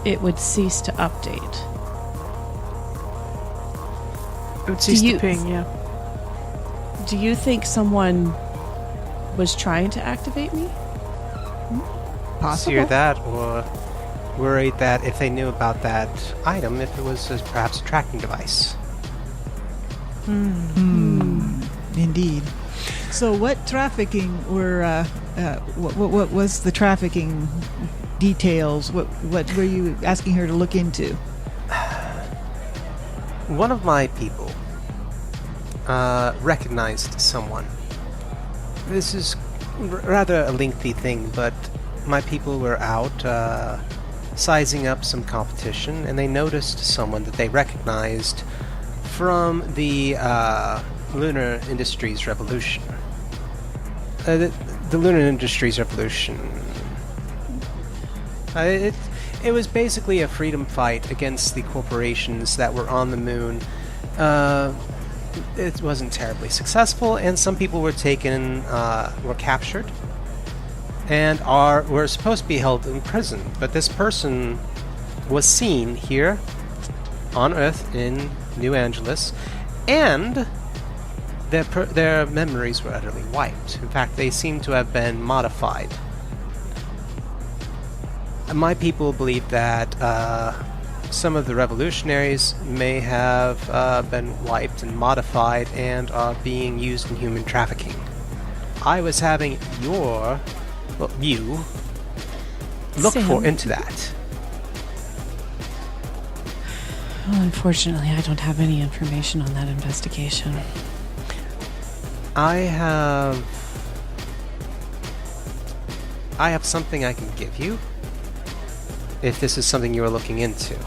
it would cease to update. It would cease to ping, yeah. Do you think someone was trying to activate me? Possible. Fear that, or worried that if they knew about that item, if it was perhaps a tracking device. Indeed. So, what trafficking were? What was the trafficking details? What were you asking her to look into? One of my people recognized someone. This is rather a lengthy thing, but my people were out sizing up some competition, and they noticed someone that they recognized from the Lunar Industries Revolution. The Lunar Industries Revolution. It was basically a freedom fight against the corporations that were on the moon. It wasn't terribly successful, and some people were were captured, and were supposed to be held in prison. But this person was seen here on Earth in New Angeles, and their memories were utterly wiped. In fact, they seem to have been modified. My people believe that some of the revolutionaries may have been wiped and modified and are being used in human trafficking. I was having you look Sam. into that. Well, unfortunately, I don't have any information on that investigation. I have something I can give you if this is something you are looking into.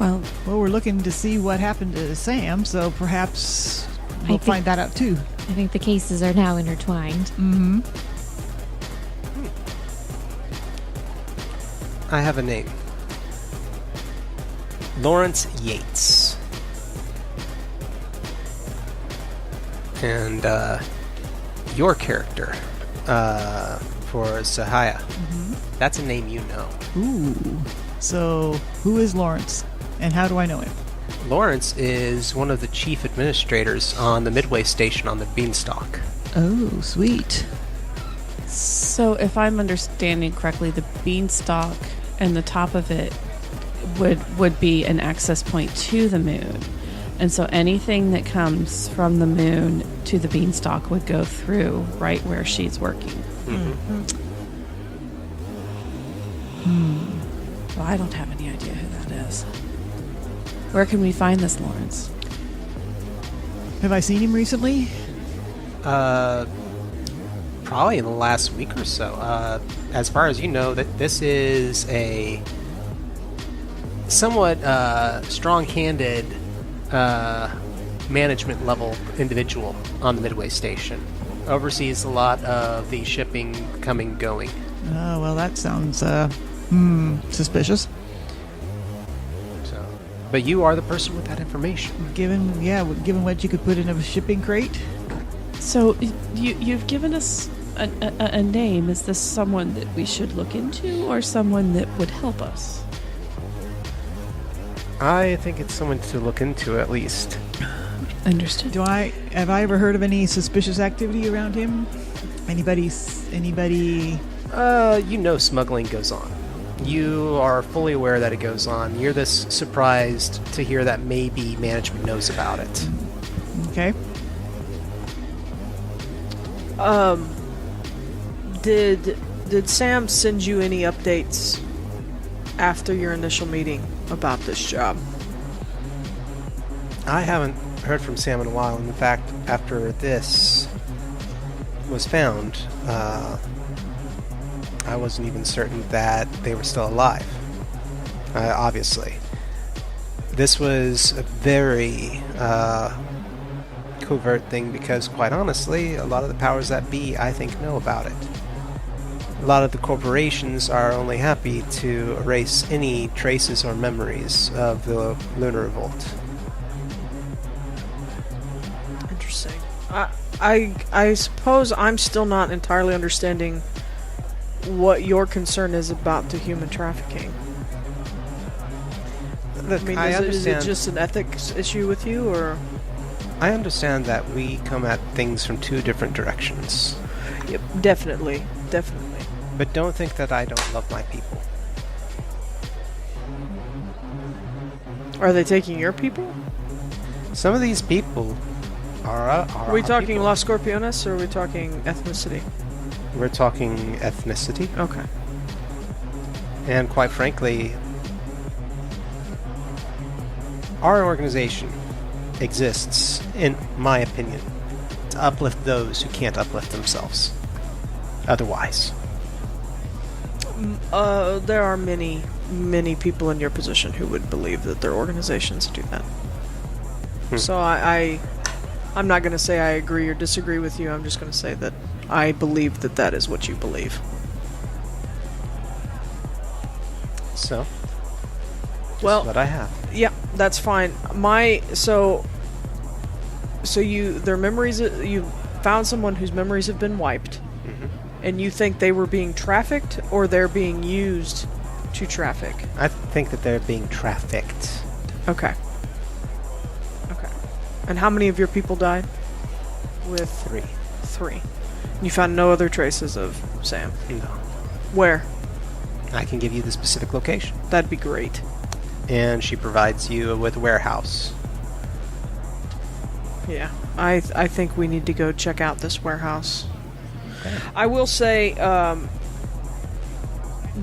Well, we're looking to see what happened to Sam, so perhaps we'll find that out too. I think the cases are now intertwined. Mm-hmm. I have a name. Lawrence Yates. And your character for Sahaya. Mm-hmm. That's a name you know. Ooh. So, who is Lawrence, and how do I know him? Lawrence is one of the chief administrators on the Midway station on the Beanstalk. Oh, sweet. So, if I'm understanding correctly, the beanstalk and the top of it would be an access point to the moon. And so anything that comes from the moon to the beanstalk would go through right where she's working. Mm-hmm. Well, I don't have any idea who that is. Where can we find this Lawrence? Have I seen him recently? Probably in the last week or so. As far as you know, that this is a somewhat strong-handed management level individual on the Midway station. Oversees a lot of the shipping coming and going. Oh, well, that sounds suspicious. So, but you are the person with that information. Given what you could put in a shipping crate. So you've given us a name. Is this someone that we should look into, or someone that would help us? I think it's someone to look into at least. Understood. Have I ever heard of any suspicious activity around him? Anybody? You know smuggling goes on. You are fully aware that it goes on. You're this surprised to hear that maybe management knows about it. Okay. Did Sam send you any updates after your initial meeting about this job? I haven't heard from Sam in a while. In fact, after this was found, I wasn't even certain that they were still alive. obviously. This was a very covert thing because, quite honestly, a lot of the powers that be, I think, know about it. A lot of the corporations are only happy to erase any traces or memories of the Lunar Revolt. Interesting. I suppose I'm still not entirely understanding what your concern is about the human trafficking. Look, I mean, I is it understand. just an ethics issue with you, or? I understand that we come at things from two different directions. Yep, definitely. But don't think that I don't love my people. Are they taking your people? Some of these people are Are we our talking people. Los Scorpiones, or are we talking ethnicity? We're talking ethnicity. Okay. And quite frankly, our organization exists, in my opinion, to uplift those who can't uplift themselves otherwise. There are many people in your position who would believe that their organizations do that. So I'm not going to say I agree or disagree with you. I'm just going to say that I believe that that is what you believe. So, Well, what I have. yeah, that's fine. Their memories. You found someone whose memories have been wiped, and you think they were being trafficked, or they're being used to traffic. I think that they're being trafficked. Okay. And how many of your people died? With 3. 3. You found no other traces of Sam. No. Where? I can give you the specific location. That'd be great. And she provides you with a warehouse. Yeah, I think we need to go check out this warehouse. Okay. I will say,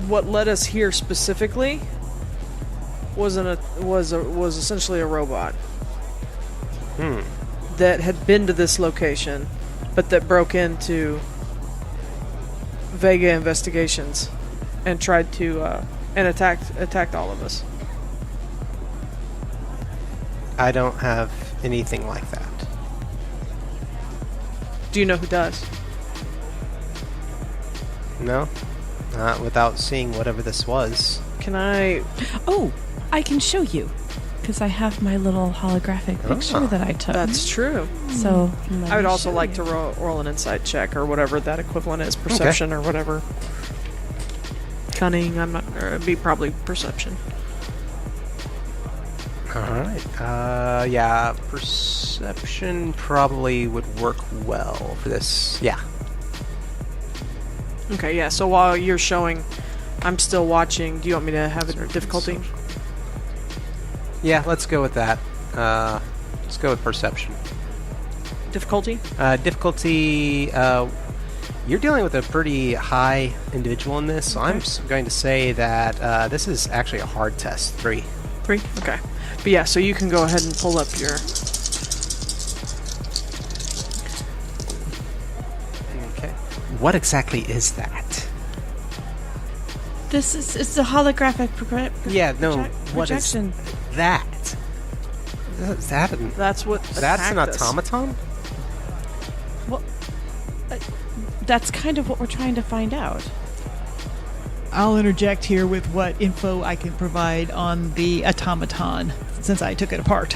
what led us here specifically was essentially a robot that had been to this location, but that broke into Vega Investigations and tried to and attacked all of us. I don't have anything like that. Do you know who does? No? Not without seeing whatever this was. Can I... Oh, I can show you. Because I have my little holographic picture that I took. That's true. So I would also like to roll an insight check, or whatever that equivalent is. Perception, or whatever. Cunning, I'm not... it'd be probably perception. Alright. Yeah, perception probably would work well for this. Yeah. Okay, yeah, so while you're showing, I'm still watching. Do you want me to have a difficulty? Yeah, let's go with that. Let's go with perception. Difficulty? Difficulty, you're dealing with a pretty high individual in this, so I'm going to say that this is actually a hard test. 3. 3? Okay. But yeah, so you can go ahead and pull up your... Okay. What exactly is that? It's a holographic What projection. is that? Is that an... That's what That's an attacked us. automaton? Well, that's kind of what we're trying to find out. I'll interject here with what info I can provide on the automaton, since I took it apart.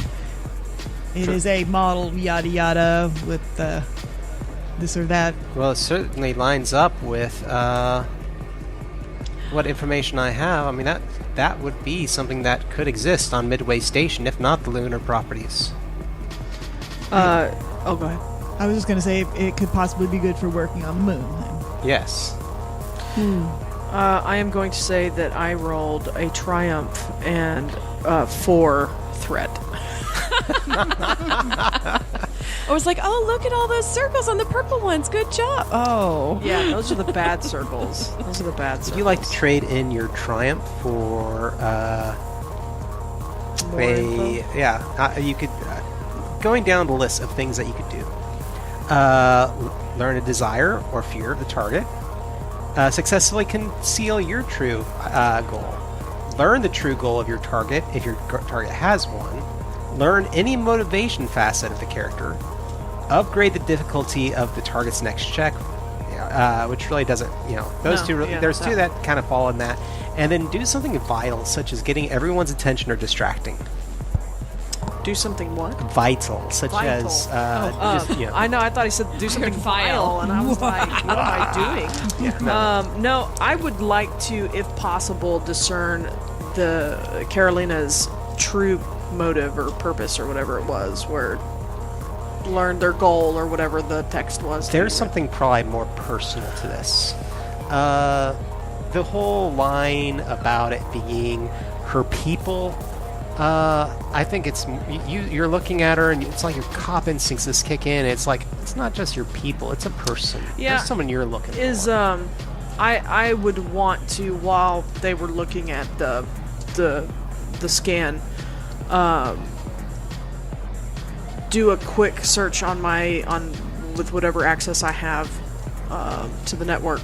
It is a model, yada yada, with this or that. Well, it certainly lines up with what information I have. I mean, that would be something that could exist on Midway Station, if not the lunar properties. Go ahead. I was just going to say it could possibly be good for working on the moon. Yes. I am going to say that I rolled a triumph and 4 threat. I was like, oh, look at all those circles on the purple ones. Good job. Oh. Yeah, those are the bad circles. Those are the bad circles. Would you like to trade in your triumph for More info? you could going down the list of things that you could do. Learn a desire or fear of the target. Successfully conceal your true goal. learn the true goal of your target, if your target has one, learn any motivation facet of the character, upgrade the difficulty of the target's next check, which really doesn't, those two, there's two that kind of fall in that, and then do something vital, such as getting everyone's attention or distracting. Do something what? Vital, such as... I know, I thought he said do something vile, and I was like, what am I doing? Yeah, no, I would like to, if possible, discern Carolina's true motive or purpose or whatever it was, where learn their goal or whatever the text was. There's something probably more personal to this. The whole line about it being her people... I think it's you're looking at her and it's like your cop instincts just kick in. It's like it's not just your people; it's a person. Yeah, there's someone you're looking for. I would want to, while they were looking at the scan, do a quick search on with whatever access I have to the network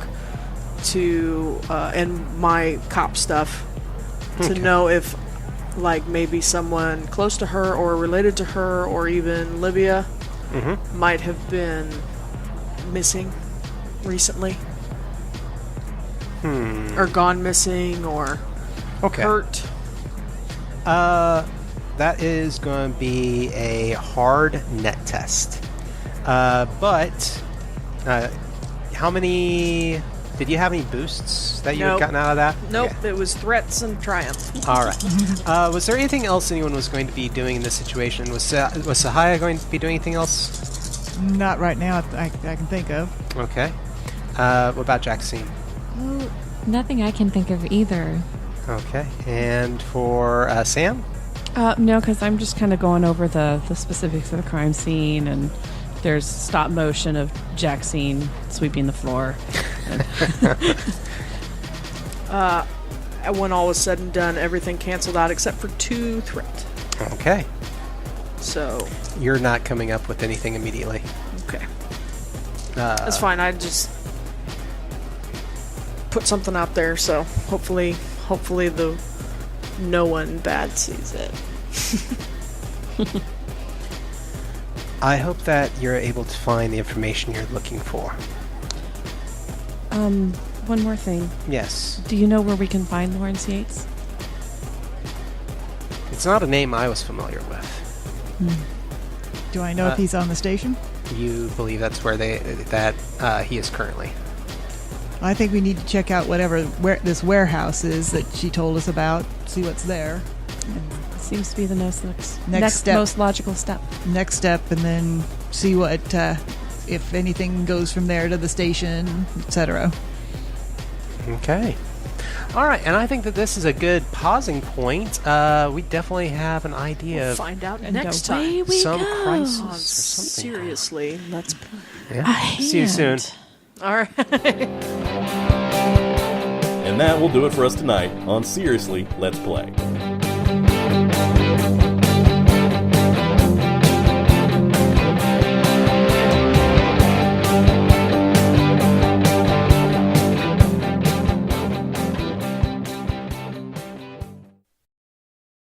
and my cop stuff to know if. Like maybe someone close to her or related to her or even Libya might have been missing recently. Or gone missing or hurt. That is going to be a hard net test. But how many... Did you have any boosts that you had gotten out of that? Nope, It was threats and triumph. All right. Was there anything else anyone was going to be doing in this situation? Was Sahaya going to be doing anything else? Not right now I can think of. Okay. What about Jaxine? Oh, nothing I can think of either. Okay. And for Sam? No, because I'm just kind of going over the specifics of the crime scene, and there's stop motion of Jaxine sweeping the floor. When all was said and done, everything canceled out except for 2 threats. Okay. So you're not coming up with anything immediately. Okay. That's fine. I just put something out there, so hopefully no one bad sees it. I hope that you're able to find the information you're looking for. One more thing. Yes. Do you know where we can find Lawrence Yates? It's not a name I was familiar with. Do I know if he's on the station? You believe that's where he is currently? I think we need to check out where this warehouse is that she told us about. See what's there. Seems to be the next step. Most logical step. Next step, and then see what if anything goes from there to the station, etc. Okay. All right, and I think that this is a good pausing point. We definitely have an idea of find out next time. Some crisis or something. Seriously, let's play. Yeah. See you soon. All right. And that will do it for us tonight on Seriously, Let's Play.